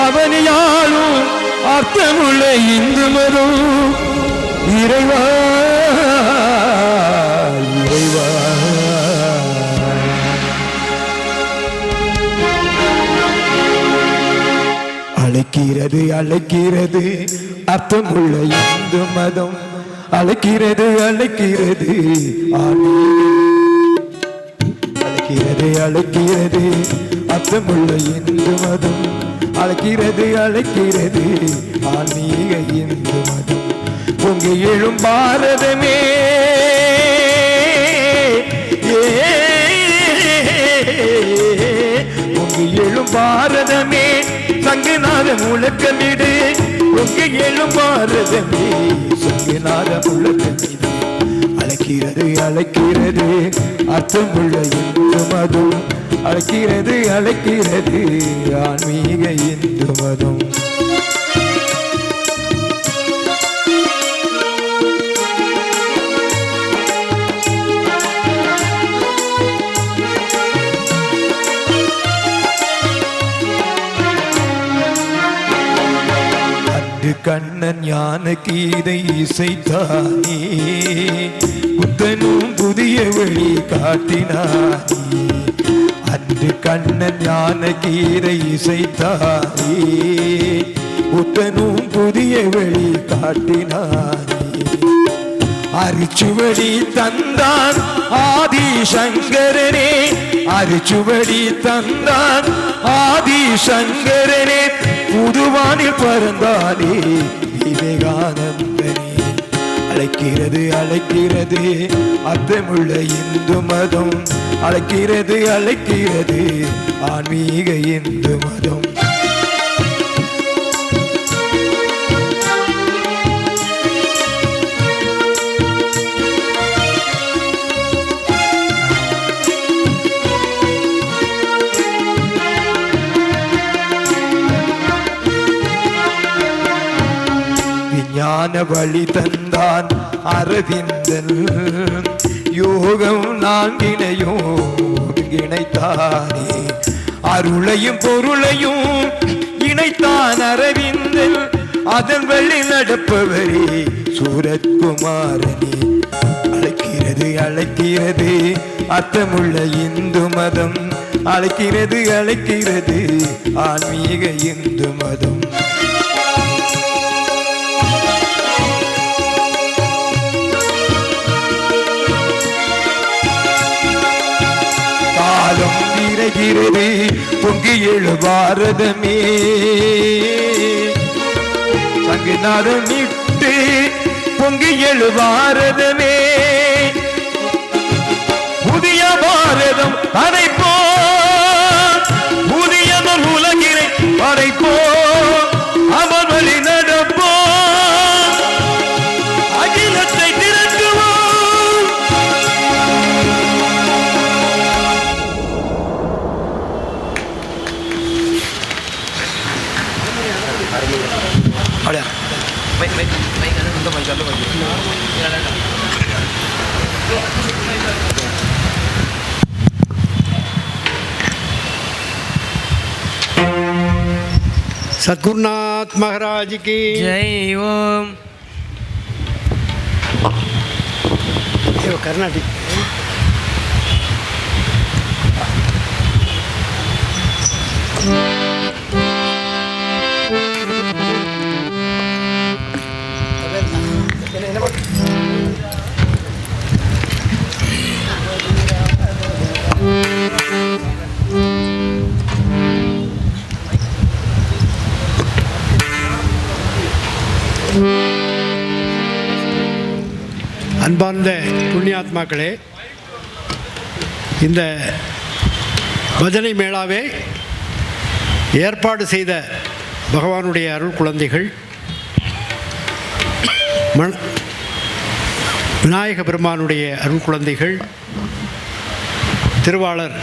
அவனியாலும் அர்த்தமுள்ள இந்து மதம் இறைவா இறைவா. அழைக்கிறது அழைக்கிறது அர்த்தமுள்ள இந்து மதம் அழைக்கிறது அழைக்கிறது அழைக்கிறது அழைக்கிறது அர்த்தமுள்ள இந்து மதம் அழைக்கிறது அழைக்கிறது ஆன்மீக இந்து மதம். பொங்கி எழும் பாரதமே பொங்கி எழும் பாரதமே சங்கநாத முழக்கமிடு. பொங்கி எழும் பாரதமே சங்கநாத முழக்கமிடு. அழைக்கிறது அழைக்கிறது அர்த்தமுள்ள இந்து மதம் அழைக்கிறது அழைக்கிறது ஆன்மீக இந்து மதம். கண்ணன் ஞான கீதை இசைத்தானே புத்தனும் புதிய வழி காட்டினானே. அன்று கண்ணன் ஞான கீதை இசைத்தானே புத்தனும் புதிய வழி காட்டினானே. அரிச்சுவடி தந்தான் ஆதி சங்கரனே அரிச்சுவடி தந்தான் ஆதி சங்கரனே. புதுவானில் பறந்தானே விவேகானந்தனே. அழைக்கிறது அழைக்கிறது அர்த்தமுள்ள இந்து மதம் அழைக்கிறது அழைக்கிறது ஆன்மீக இந்து மதம். ஞான வழி தந்தான் அரவிந்தன் யோகம் நான்கினையும் இணைத்தானே. அருளையும் பொருளையும் இணைத்தான் அரவிந்தன் அதன் வழி நடப்பவரே சூரத்குமாரனே. அழைக்கிறது அழைக்கிறது அர்த்தமுள்ள இந்து மதம் அழைக்கிறது அழைக்கிறது ஆன்மீக இந்து மதம். விரைகிறது பொங்கி எழு பாரதமே சங்கநாதம் இட்டு பொங்கி எழு பாரதமே. புதிய பாரதம் அடைப்போ புதிய உலகினை அடைப்போ அவர் வழி நடப்போ அகிலத்தை திரட்டுவோம். सद्गुरुनाथ महाराज की जय ओम. कर्नाटक அன்பார்ந்த புண்ணியாத்மாக்களே, இந்த பஜனை மேளாவை ஏற்பாடு செய்த பகவானுடைய அருள் குழந்தைகள் விநாயக பெருமானுடைய அருள் குழந்தைகள் திருவாளர்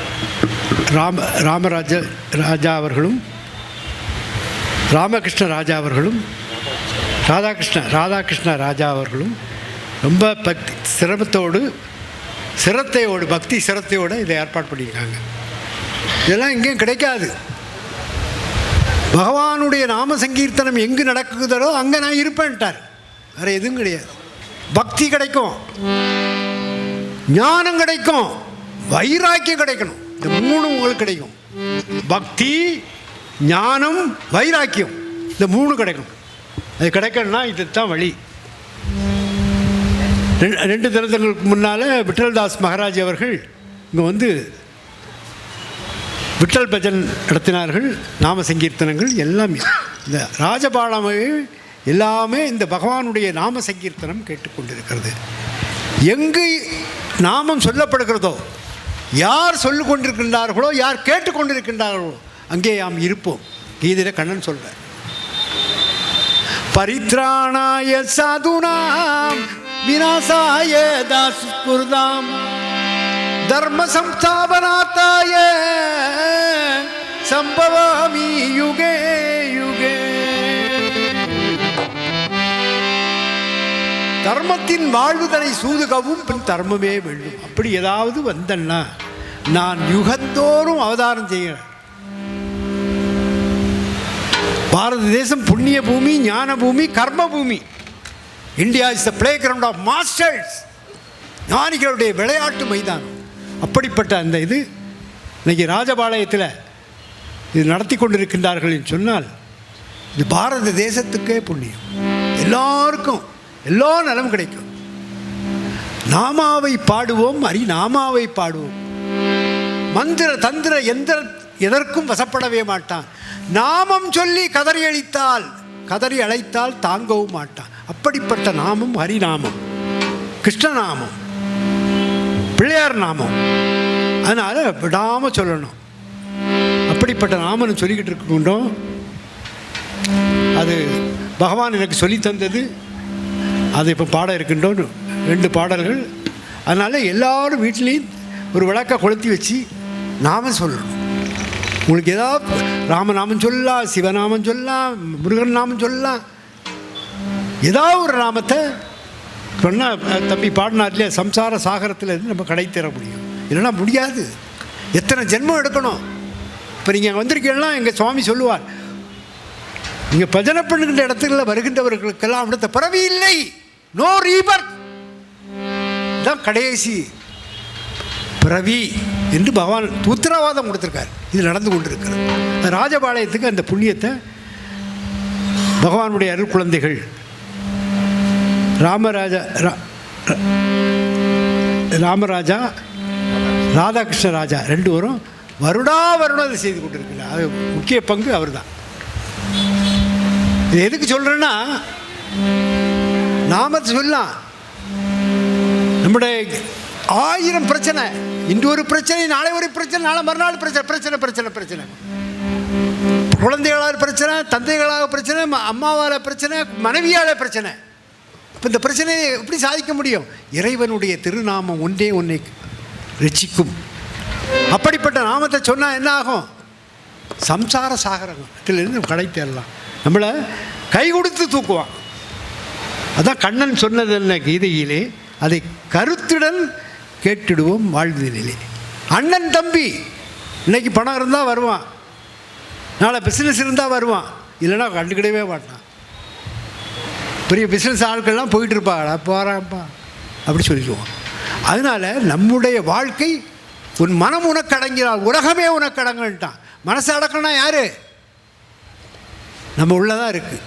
ராஜா அவர்களும் ராமகிருஷ்ண ராஜா அவர்களும் ராதாகிருஷ்ண ராஜா அவர்களும் ரொம்ப பக்தி சிரத்தையோடு இதை ஏற்பாடு பண்ணியிருக்காங்க. இதெல்லாம் எங்கேயும் கிடைக்காது. பகவானுடைய நாம சங்கீர்த்தனம் எங்கு நடக்குதோ அங்கே நான் இருப்பேன்ட்டார். வேறு எதுவும் கிடையாது. பக்தி கிடைக்கும், ஞானம் கிடைக்கும், வைராக்கியம் கிடைக்கணும். இந்த மூணு உங்களுக்கு கிடைக்கும். பக்தி, ஞானம், வைராக்கியம், இந்த மூணு கிடைக்கணும். அது கிடைக்கணும்னா இதுதான் வழி. 2 தினங்களுக்கு முன்னால் விட்டல்தாஸ் மகாராஜ் அவர்கள் இங்கே வந்து விட்டல் பஜன் நடத்தினார்கள். நாம சங்கீர்த்தனங்கள் எல்லாமே இந்த ராஜபாலமே எல்லாமே இந்த பகவானுடைய நாம சங்கீர்த்தனம் கேட்டுக்கொண்டிருக்கிறது. எங்கு நாமம் சொல்லப்படுகிறதோ, யார் சொல்லிக் கொண்டிருக்கின்றார்களோ, யார் கேட்டுக்கொண்டிருக்கின்றார்களோ அங்கே நாம் இருப்போம். கீதையில் கண்ணன் சொல்கிறார், பரித்ராணாய சாதுனாம் விநாசாய தாஸ்குர்தாம் தர்ம சம்ஸ்தாபனாத்தாய சம்பவாமி யுகே யுகே. தர்மத்தின் வாழ்வுதனை சூதுகவும் பின் தர்மமே வெல்லும். அப்படி ஏதாவது வந்தன்னா நான் யுகந்தோறும் அவதாரம் செய்கிறேன். பாரத தேசம் புண்ணிய பூமி, ஞான பூமி, கர்ம பூமி. India is the playground of masters. ஞானிகளுடைய விளையாட்டு மைதானம். அப்படிப்பட்ட அந்த இது இன்னைக்கு ராஜபாளையத்தில் இது நடத்தி கொண்டிருக்கின்றார்கள் என்று சொன்னால் இது பாரத தேசத்துக்கே புண்ணியம். எல்லாருக்கும் எல்லா நலம் கிடைக்கும். நாமாவை பாடுவோம், நாமாவை பாடுவோம். மந்திர தந்திர எந்திர எதற்கும் வசப்படவே மாட்டான். நாமம் சொல்லி கதறி அழைத்தால் தாங்கவும் மாட்டான். அப்படிப்பட்ட நாமம் ஹரிநாமம், கிருஷ்ணநாமம், பிள்ளையார் நாமம். அதனால் விடாமல் சொல்லணும். அப்படிப்பட்ட நாமன்னு சொல்லிக்கிட்டு இருக்கின்றோம். அது பகவான் எனக்கு சொல்லி தந்தது. அது இப்போ பாட இருக்கின்றோம் 2 பாடல்கள். அதனால் எல்லோரும் வீட்லேயும் ஒரு விளக்கை கொளுத்தி வச்சு நாமம் சொல்லணும். உங்களுக்கு ஏதாவது ராமநாமம் சொல்லலாம், சிவநாமம் சொல்லலாம், முருகன் நாமம் சொல்லலாம். ஏதாவது ஒரு நாமத்தை சொன்னால் தம்பி பாடினார்லையே சம்சார சாகரத்தில் இருந்து நம்ம கடை தர முடியும். இல்லைன்னா முடியாது. எத்தனை ஜென்மம் எடுக்கணும். இப்போ நீங்கள் வந்திருக்கீங்கன்னா எங்கள் சுவாமி சொல்லுவார், நீங்கள் பஜனை பண்ணுகின்ற இடத்துல வருகின்றவர்களுக்கெல்லாம் அடுத்த பிறவி இல்லை, நோ ரீபர்த் தான் கடைசி பிறவி என்று பகவான் உத்தரவாதம் கொடுத்துருக்கார். இது நடந்து கொண்டிருக்கிறது. ராஜபாளையத்துக்கு அந்த புண்ணியத்தை பகவானுடைய அருள் குழந்தைகள் ராமராஜா ராதாகிருஷ்ண ராஜா 2 பேரும் வருடம் அதை செய்து கொண்டிருக்கிறார். அது முக்கிய பங்கு அவர் தான். இது எதுக்கு சொல்கிறேன்னா, நாமத்தை சொல்லலாம். நம்முடைய 1000 பிரச்சனை, இன்று ஒரு பிரச்சனை, நாளை ஒரு பிரச்சனை, நாளை மறுநாள் பிரச்சனை. குழந்தைகளால் பிரச்சனை, தந்தைகளாக பிரச்சனை, அம்மாவால் பிரச்சனை, மனைவியால் பிரச்சனை. இப்போ இந்த பிரச்சனையை எப்படி சாதிக்க முடியும்? இறைவனுடைய திருநாமம் ஒன்றே உன்னை ரட்சிக்கும். அப்படிப்பட்ட நாமத்தை சொன்னால் என்ன ஆகும்? சம்சார சாகரத்திலிருந்து கடை தேரலாம். நம்மளை கை கொடுத்து தூக்குவான். அதான் கண்ணன் சொன்னது என்ன கீதையிலே, அதை கருத்துடன் கேட்டுடுவோம் வாழ்வினிலே. அண்ணன் தம்பி இன்னைக்கு பணம் இருந்தால் வருவான், நாளை பிஸ்னஸ் இருந்தால் வருவான், இல்லைன்னா கண்டுக்கிடவே மாட்டான். பெரிய பிஸ்னஸ் ஆட்கள்லாம் போயிட்டு இருப்பாங்களா, போகிறான்ப்பா அப்படி சொல்லிடுவோம். அதனால் நம்முடைய வாழ்க்கை, உன் மனம் உனக்கு அடங்கினால் உலகமே உனக்கு அடங்கன்ட்டான். மனசு அடக்கணும்னா யார்? நம்ம உள்ளதான் இருக்குது.